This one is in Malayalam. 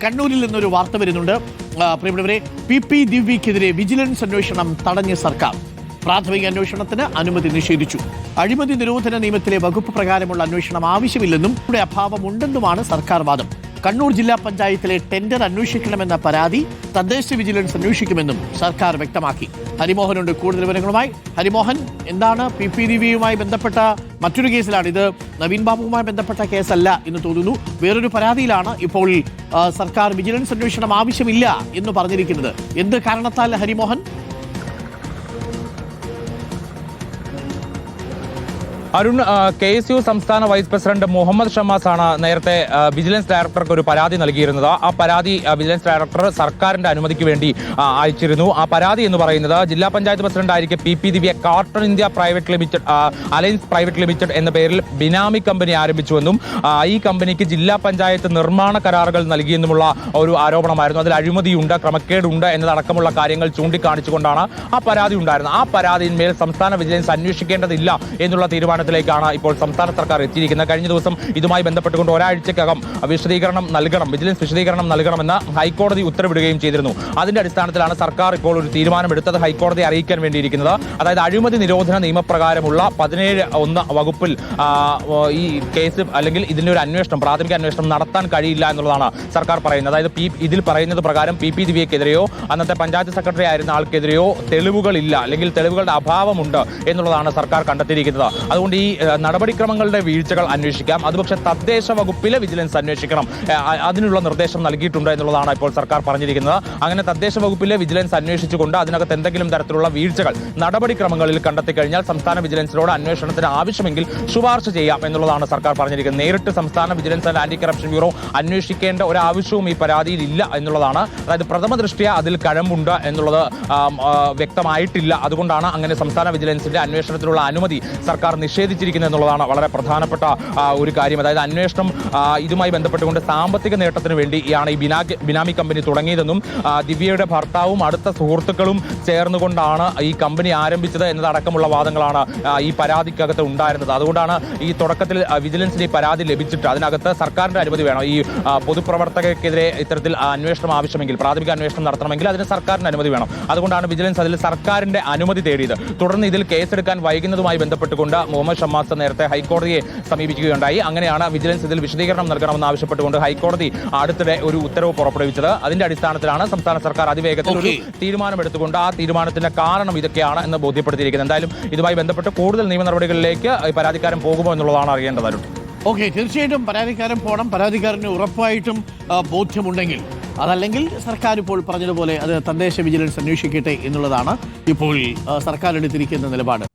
കണ്ണൂരിൽ നിന്നൊരു വാർത്ത വരുന്നുണ്ട്. പ്രിയപ്പെട്ടവരെ, PP ദിവ്യക്കെതിരെ വിജിലൻസ് അന്വേഷണം തടഞ്ഞ സർക്കാർ. പ്രാഥമിക അന്വേഷണത്തിന് അനുമതി നിഷേധിച്ചു. അഴിമതി നിരോധന നിയമത്തിലെ വകുപ്പ് പ്രകാരമുള്ള അന്വേഷണം ആവശ്യമില്ലെന്നും ഇവിടെ അഭാവമുണ്ടെന്നുമാണ് സർക്കാർ വാദം. കണ്ണൂർ ജില്ലാ പഞ്ചായത്തിലെ ടെൻഡർ അന്വേഷിക്കണമെന്ന പരാതി തദ്ദേശ വിജിലൻസ് അന്വേഷിക്കുമെന്നും സർക്കാർ വ്യക്തമാക്കി. ഹരിമോഹനുണ്ട് കൂടുതൽ വിവരങ്ങളുമായി. ഹരിമോഹൻ, എന്താണ് PP ദിവ്യയുമായി ബന്ധപ്പെട്ട മറ്റൊരു കേസിലാണ് ഇത്? നവീൻ ബാബുവുമായി ബന്ധപ്പെട്ട കേസല്ല എന്ന് തോന്നുന്നു. വേറൊരു പരാതിയിലാണ് ഇപ്പോൾ സർക്കാർ വിജിലൻസ് അന്വേഷണം ആവശ്യമില്ല എന്ന് പറഞ്ഞിരിക്കുന്നത്. എന്ത് കാരണത്താൽ ഹരിമോഹൻ? അരുൺ, KSU സംസ്ഥാന വൈസ് പ്രസിഡന്റ് മുഹമ്മദ് ഷമാസ് ആണ് നേരത്തെ വിജിലൻസ് ഡയറക്ടർക്ക് ഒരു പരാതി നൽകിയിരുന്നത്. ആ പരാതി വിജിലൻസ് ഡയറക്ടർ സർക്കാരിന്റെ അനുമതിക്ക് വേണ്ടി അയച്ചിരുന്നു. ആ പരാതി എന്ന് പറയുന്നത് ജില്ലാ പഞ്ചായത്ത് പ്രസിഡന്റ് ആയിരിക്കെ PP Divya carton India private limited alliance private limited എന്ന പേരിൽ ബിനാമി കമ്പനി ആരംഭിച്ചുവെന്നും ഈ കമ്പനിക്ക് ജില്ലാ പഞ്ചായത്ത് നിർമ്മാണ കരാറുകൾ നൽകിയെന്നുമുള്ള ഒരു ആരോപണമായിരുന്നു. അതിൽ അഴിമതിയുണ്ട്, ക്രമക്കേടുണ്ട് എന്നതടക്കമുള്ള കാര്യങ്ങൾ ചൂണ്ടിക്കാണിച്ചുകൊണ്ടാണ് ആ പരാതി ഉണ്ടായിരുന്നത്. ആ പരാതിയിന്മേൽ സംസ്ഥാന വിജിലൻസ് അന്വേഷിക്കേണ്ടതില്ല എന്നുള്ള തീരുമാനത്തിലേക്കാണ് ഇപ്പോൾ സംസ്ഥാന സർക്കാർ എത്തിയിരിക്കുന്നത്. കഴിഞ്ഞ ദിവസം ഇതുമായി ബന്ധപ്പെട്ടുകൊണ്ട് ഒരാഴ്ചക്കകം വിജിലൻസ് വിശദീകരണം നൽകണമെന്ന് ഹൈക്കോടതി ഉത്തരവിടുകയും ചെയ്തിരുന്നു. അതിന്റെ അടിസ്ഥാനത്തിലാണ് സർക്കാർ ഇപ്പോൾ ഒരു തീരുമാനമെടുത്തത് ഹൈക്കോടതിയെ അറിയിക്കാൻ വേണ്ടിയിരിക്കുന്നത്. അതായത് അഴിമതി നിരോധന നിയമപ്രകാരമുള്ള 17(1) വകുപ്പിൽ ഈ കേസ് അല്ലെങ്കിൽ ഇതിന്റെ ഒരു അന്വേഷണം, പ്രാഥമിക അന്വേഷണം നടത്താൻ കഴിയില്ല എന്നുള്ളതാണ് സർക്കാർ പറയുന്നത്. അതായത് ഇതിൽ പറയുന്നത് പ്രകാരം PP ദിവ്യക്കെതിരെയോ അന്നത്തെ പഞ്ചായത്ത് സെക്രട്ടറി ആയിരുന്ന ആൾക്കെതിരെയോ തെളിവുകളില്ല, അല്ലെങ്കിൽ തെളിവുകളുടെ അഭാവമുണ്ട് എന്നുള്ളതാണ് സർക്കാർ കണ്ടെത്തിയിരിക്കുന്നത്. അതുകൊണ്ട് ഈ നടപടിക്രമങ്ങളുടെ വീഴ്ചകൾ അന്വേഷിക്കാം, അത് പക്ഷേ തദ്ദേശ വകുപ്പിലെ വിജിലൻസ് അന്വേഷിക്കണം, അതിനുള്ള നിർദ്ദേശം നൽകിയിട്ടുണ്ട് എന്നുള്ളതാണ് ഇപ്പോൾ സർക്കാർ പറഞ്ഞിരിക്കുന്നത്. അങ്ങനെ തദ്ദേശ വകുപ്പിലെ വിജിലൻസ് അന്വേഷിച്ചുകൊണ്ട് അതിനകത്ത് എന്തെങ്കിലും തരത്തിലുള്ള വീഴ്ചകൾ നടപടിക്രമങ്ങളിൽ കണ്ടെത്തിക്കഴിഞ്ഞാൽ സംസ്ഥാന വിജിലൻസിനോട് അന്വേഷണത്തിന് ആവശ്യമെങ്കിൽ ശുപാർശ ചെയ്യാം എന്നുള്ളതാണ് സർക്കാർ പറഞ്ഞിരിക്കുന്നത്. നേരിട്ട് സംസ്ഥാന vigilance and anti corruption bureau അന്വേഷിക്കേണ്ട ഒരു ആവശ്യവും ഈ പരാതിയിൽ ഇല്ല എന്നുള്ളതാണ്. അതായത് പ്രഥമ ദൃഷ്ട്യാ അതിൽ കഴമ്പുണ്ട് എന്നുള്ളത് വ്യക്തമായിട്ടില്ല. അതുകൊണ്ടാണ് അങ്ങനെ സംസ്ഥാന വിജിലൻസിന്റെ അന്വേഷണത്തിനുള്ള അനുമതി സർക്കാർ നിഷേധിച്ചിരിക്കുന്നത് എന്നുള്ളതാണ് വളരെ പ്രധാനപ്പെട്ട ഒരു കാര്യം. അതായത് അന്വേഷണം ഇതുമായി ബന്ധപ്പെട്ടുകൊണ്ട് സാമ്പത്തിക നേട്ടത്തിന് വേണ്ടിയാണ് ഈ ബിനാമി കമ്പനി തുടങ്ങിയതെന്നും ദിവ്യയുടെ ഭർത്താവും അടുത്ത സുഹൃത്തുക്കളും ചേർന്നുകൊണ്ടാണ് ഈ കമ്പനി ആരംഭിച്ചത് എന്നതടക്കമുള്ള വാദങ്ങളാണ് ഈ പരാതിക്കകത്ത് ഉണ്ടായിരുന്നത്. അതുകൊണ്ടാണ് ഈ തുടക്കത്തിൽ വിജിലൻസിന് ഈ പരാതി ലഭിച്ചിട്ട് അതിനകത്ത് സർക്കാരിന്റെ അനുമതി വേണം. ഈ പൊതുപ്രവർത്തകർക്കെതിരെ ഇത്തരത്തിൽ അന്വേഷണം ആവശ്യമെങ്കിൽ, പ്രാഥമിക അന്വേഷണം നടത്തണമെങ്കിൽ അതിന് സർക്കാരിന്റെ അനുമതി വേണം. അതുകൊണ്ടാണ് വിജിലൻസ് അതിൽ സർക്കാരിന്റെ അനുമതി തേടിയത്. തുടർന്ന് ഇതിൽ കേസെടുക്കാൻ വൈകുന്നതുമായി ബന്ധപ്പെട്ടുകൊണ്ട് മുഹമ്മദ് ഷമാസ് നേരത്തെ ഹൈക്കോടതിയെ സമീപിക്കുകയുണ്ടായി. അങ്ങനെയാണ് വിജിലൻസ് ഇതിൽ വിശദീകരണം നൽകണമെന്ന് ആവശ്യപ്പെട്ടുകൊണ്ട് ഹൈക്കോടതി അടുത്തിടെ ഒരു ഉത്തരവ് പുറപ്പെടുവിച്ചത്. അതിന്റെ അടിസ്ഥാനത്തിലാണ് സംസ്ഥാന സർക്കാർ അതിവേഗത്തിൽ ഒരു തീരുമാനമെടുത്തുകൊണ്ട് ആ തീരുമാനത്തിന്റെ കാരണം ഇതൊക്കെയാണ് എന്ന് ബോധ്യപ്പെടുത്തിയിരിക്കുന്നത്. എന്തായാലും ഇതുമായി ബന്ധപ്പെട്ട് കൂടുതൽ നിയമ നടപടികളിലേക്ക് പരാതിക്കാരൻ പോകുമോ എന്നുള്ളതാണ് അറിയേണ്ടത്. ഓക്കെ, തീർച്ചയായിട്ടും പരാതിക്കാരൻ പോകണം. പരാതിക്കാരന് ഉറപ്പായിട്ടും ബോധ്യമുണ്ടെങ്കിൽ, അതല്ലെങ്കിൽ സർക്കാർ ഇപ്പോൾ പറഞ്ഞതുപോലെ അത് തദ്ദേശ വിജിലൻസ് അന്വേഷിക്കട്ടെ എന്നുള്ളതാണ് ഇപ്പോൾ സർക്കാർ എടുത്തിരിക്കുന്ന നിലപാട്.